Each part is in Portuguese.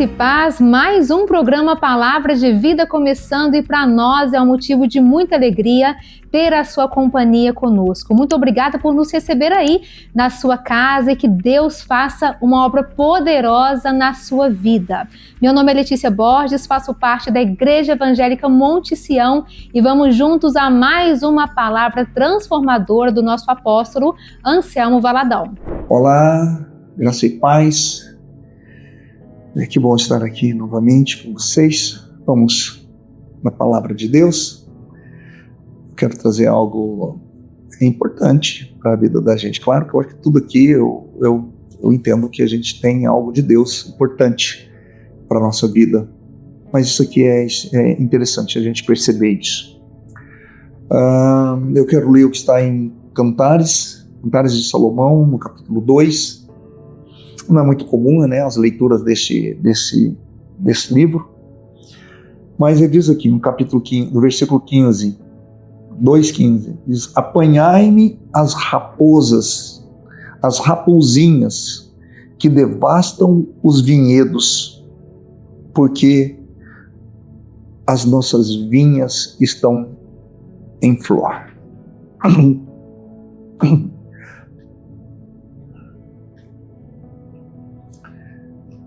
E paz, mais um programa Palavra de Vida começando, e para nós é um motivo de muita alegria ter a sua companhia conosco. Muito obrigada por nos receber aí na sua casa e que Deus faça uma obra poderosa na sua vida. Meu nome é Letícia Borges, faço parte da Igreja Evangélica Monte Sião e vamos juntos a mais uma palavra transformadora do nosso apóstolo Anselmo Valadão. Olá, graça e paz. Que bom estar aqui novamente com vocês. Vamos na palavra de Deus. Quero trazer algo importante para a vida da gente. Claro que eu acho que tudo aqui eu entendo que a gente tem algo de Deus importante para a nossa vida. Mas isso aqui é interessante a gente perceber isso. Eu quero ler o que está em Cantares de Salomão, no capítulo 2. Não é muito comum, né, as leituras desse livro, mas ele diz aqui no capítulo 15, no versículo 15, 2:15, diz: apanhai-me as raposas, as raposinhas que devastam os vinhedos, porque as nossas vinhas estão em flor.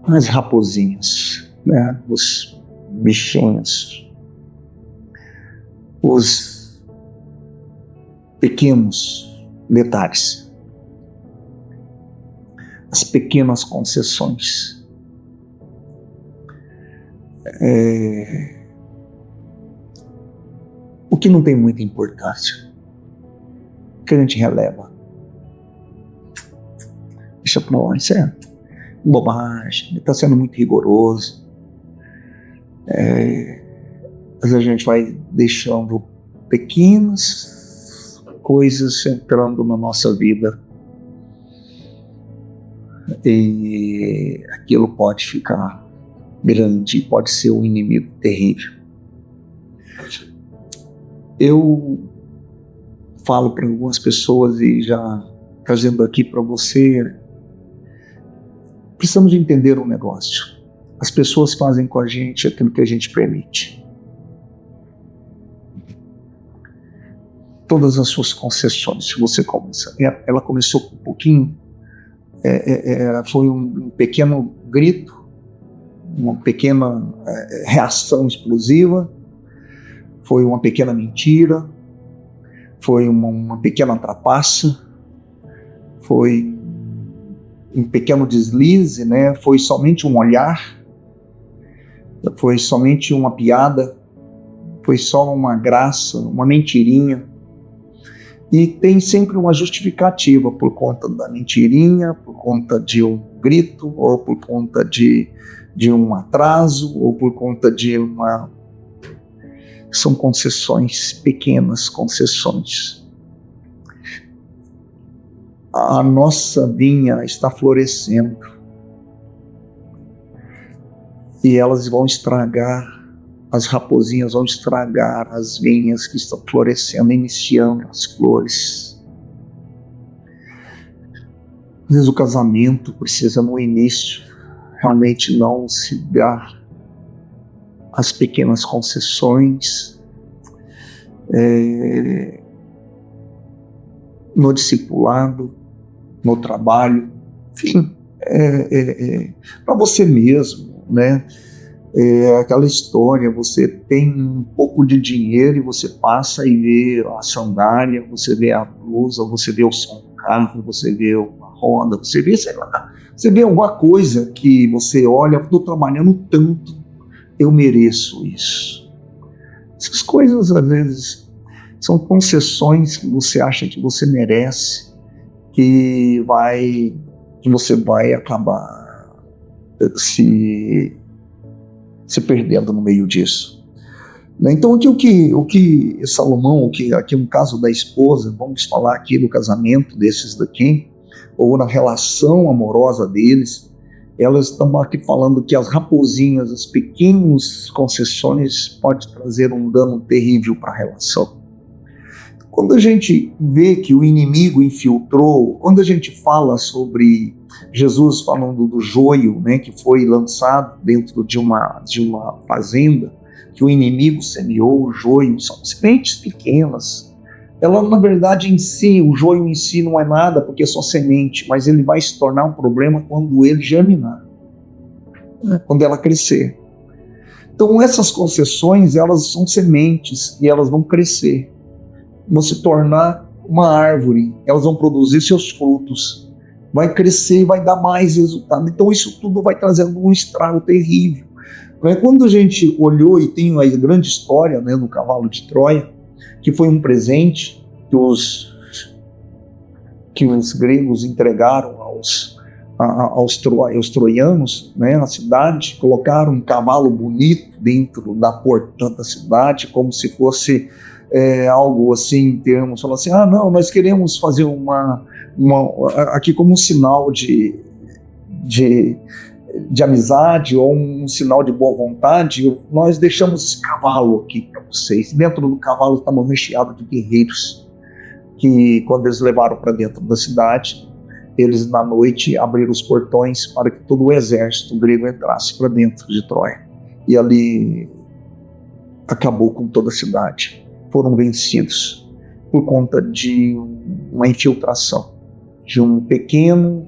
As raposinhas, né? Os bichinhos, os pequenos detalhes, as pequenas concessões. O que não tem muita importância, o que a gente releva, deixa pra lá, isso é bobagem, ele está sendo muito rigoroso. Mas a gente vai deixando pequenas coisas entrando na nossa vida e aquilo pode ficar grande, pode ser um inimigo terrível. Eu falo para algumas pessoas e já trazendo aqui para você, precisamos de entender um negócio. As pessoas fazem com a gente aquilo que a gente permite. Todas as suas concessões, se você começa, ela começou com um pouquinho, foi um pequeno grito, uma pequena reação explosiva, foi uma pequena mentira, foi uma pequena trapaça, foi um pequeno deslize, né? Foi somente um olhar, foi somente uma piada, foi só uma graça, uma mentirinha. E tem sempre uma justificativa por conta da mentirinha, por conta de um grito, ou por conta de um atraso, ou por conta de uma... São concessões, pequenas concessões. A nossa vinha está florescendo e elas vão estragar, as raposinhas vão estragar as vinhas que estão florescendo, iniciando as flores. Às vezes o casamento precisa no início realmente não se dar as pequenas concessões, no discipulado, no trabalho, enfim, para você mesmo, né? Aquela história, você tem um pouco de dinheiro e você passa e vê a sandália, você vê a blusa, você vê o som do carro, você vê uma roda, você vê, sei lá, você vê alguma coisa que você olha, estou trabalhando tanto, eu mereço isso. Essas coisas, às vezes, são concessões que você acha que você merece, que você vai acabar se perdendo no meio disso. Então, o que Salomão, aqui no caso da esposa, vamos falar aqui do casamento desses daqui, ou na relação amorosa deles, elas estão aqui falando que as raposinhas, as pequenas concessões, pode trazer um dano terrível para a relação. Quando a gente vê que o inimigo infiltrou, quando a gente fala sobre Jesus falando do joio, né, que foi lançado dentro de uma fazenda, que o inimigo semeou o joio, são sementes pequenas. Ela, na verdade, em si, o joio em si não é nada, porque é só semente, mas ele vai se tornar um problema quando ele germinar, quando ela crescer. Então, essas concessões, elas são sementes e elas vão crescer, vão se tornar uma árvore, elas vão produzir seus frutos, vai crescer e vai dar mais resultado. Então, isso tudo vai trazendo um estrago terrível. Quando a gente olhou, e tem a grande história, né, no cavalo de Troia, que foi um presente que os gregos entregaram aos troianos, né, na cidade, colocaram um cavalo bonito dentro da porta da cidade, como se fosse algo assim, em termos, falaram assim, não, nós queremos fazer aqui como um sinal de amizade ou um sinal de boa vontade, nós deixamos esse cavalo aqui para vocês. Dentro do cavalo estava recheado de guerreiros, que quando eles levaram para dentro da cidade, eles na noite abriram os portões para que todo o exército grego entrasse para dentro de Troia. E ali acabou com toda a cidade. Foram vencidos por conta de uma infiltração de um pequeno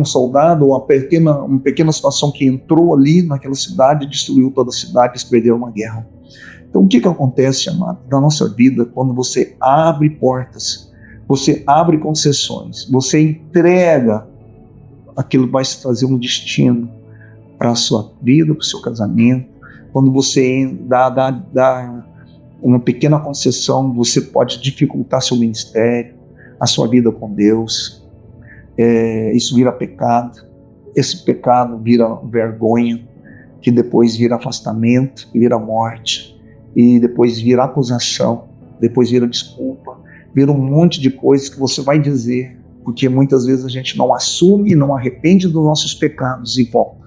soldado, ou uma pequena situação que entrou ali naquela cidade, destruiu toda a cidade, eles perderam uma guerra. Então o que acontece, amado, na nossa vida, quando você abre portas, você abre concessões, você entrega aquilo que vai se trazer um destino para a sua vida, para o seu casamento. Quando você dá uma pequena concessão, você pode dificultar seu ministério, a sua vida com Deus. Isso vira pecado, esse pecado vira vergonha, que depois vira afastamento, que vira morte, e depois vira acusação, depois vira desculpa, vira um monte de coisas que você vai dizer, porque muitas vezes a gente não assume e não arrepende dos nossos pecados e volta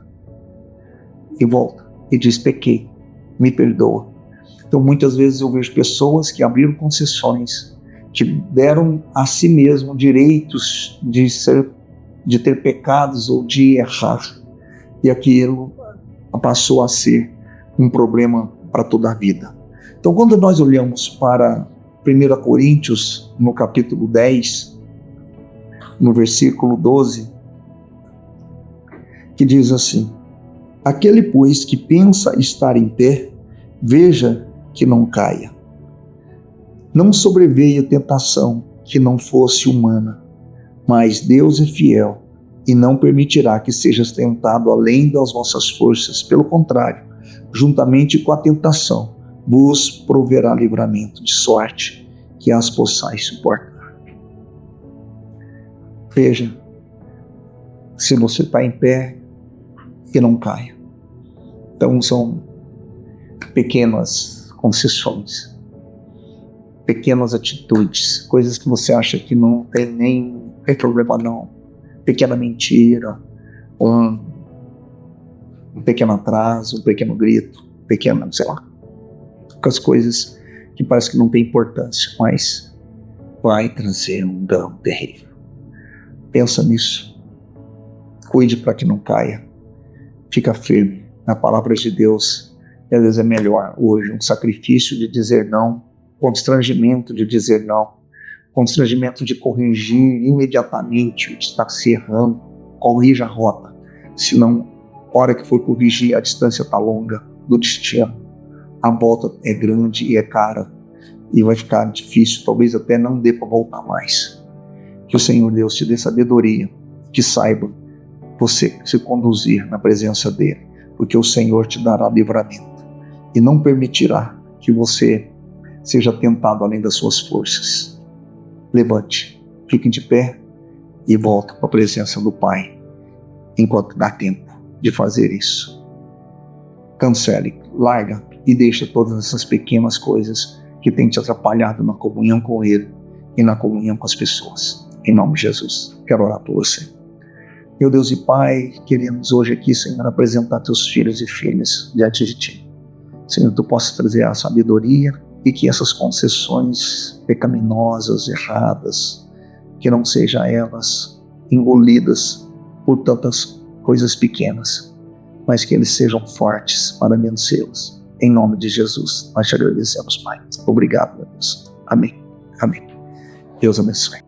e diz, pequei, me perdoa. Então muitas vezes eu vejo pessoas que abriram concessões, que deram a si mesmo direitos de ter pecados ou de errar, e aquilo passou a ser um problema para toda a vida. Então quando nós olhamos para 1 Coríntios, no capítulo 10, no versículo 12, que diz assim, aquele, pois, que pensa estar em pé, veja que não caia. Não sobreveio tentação que não fosse humana, mas Deus é fiel e não permitirá que sejas tentado além das vossas forças. Pelo contrário, juntamente com a tentação, vos proverá livramento, de sorte que as possais suportar. Veja, se você está em pé, que não caia. Então são pequenas concessões, pequenas atitudes, coisas que você acha que não tem problema não, pequena mentira, um pequeno atraso, um pequeno grito, sei lá, as coisas que parece que não tem importância, mas vai trazer um dano terrível. Pensa nisso, cuide para que não caia, fica firme na palavra de Deus. E às vezes é melhor hoje um sacrifício de dizer não, constrangimento de dizer não, constrangimento de corrigir imediatamente o que está se errando. Corrija a rota, senão a hora que for corrigir a distância está longa do destino, a volta é grande e é cara, e vai ficar difícil, talvez até não dê para voltar mais. Que o Senhor Deus te dê sabedoria, que saiba você se conduzir na presença dele, porque o Senhor te dará livramento e não permitirá que você seja tentado além das suas forças. Levante, fique de pé e volta para a presença do Pai enquanto dá tempo de fazer isso. Cancele, larga e deixa todas essas pequenas coisas que têm te atrapalhado na comunhão com Ele e na comunhão com as pessoas. Em nome de Jesus, quero orar por você. Meu Deus e Pai, queremos hoje aqui, Senhor, apresentar teus filhos e filhas diante de Ti. Senhor, Tu possa trazer a sabedoria e que essas concessões pecaminosas, erradas, que não sejam elas engolidas por tantas coisas pequenas, mas que eles sejam fortes para vencê-los. Em nome de Jesus, nós te agradecemos, Pai. Obrigado, meu Deus. Amém. Amém. Deus abençoe.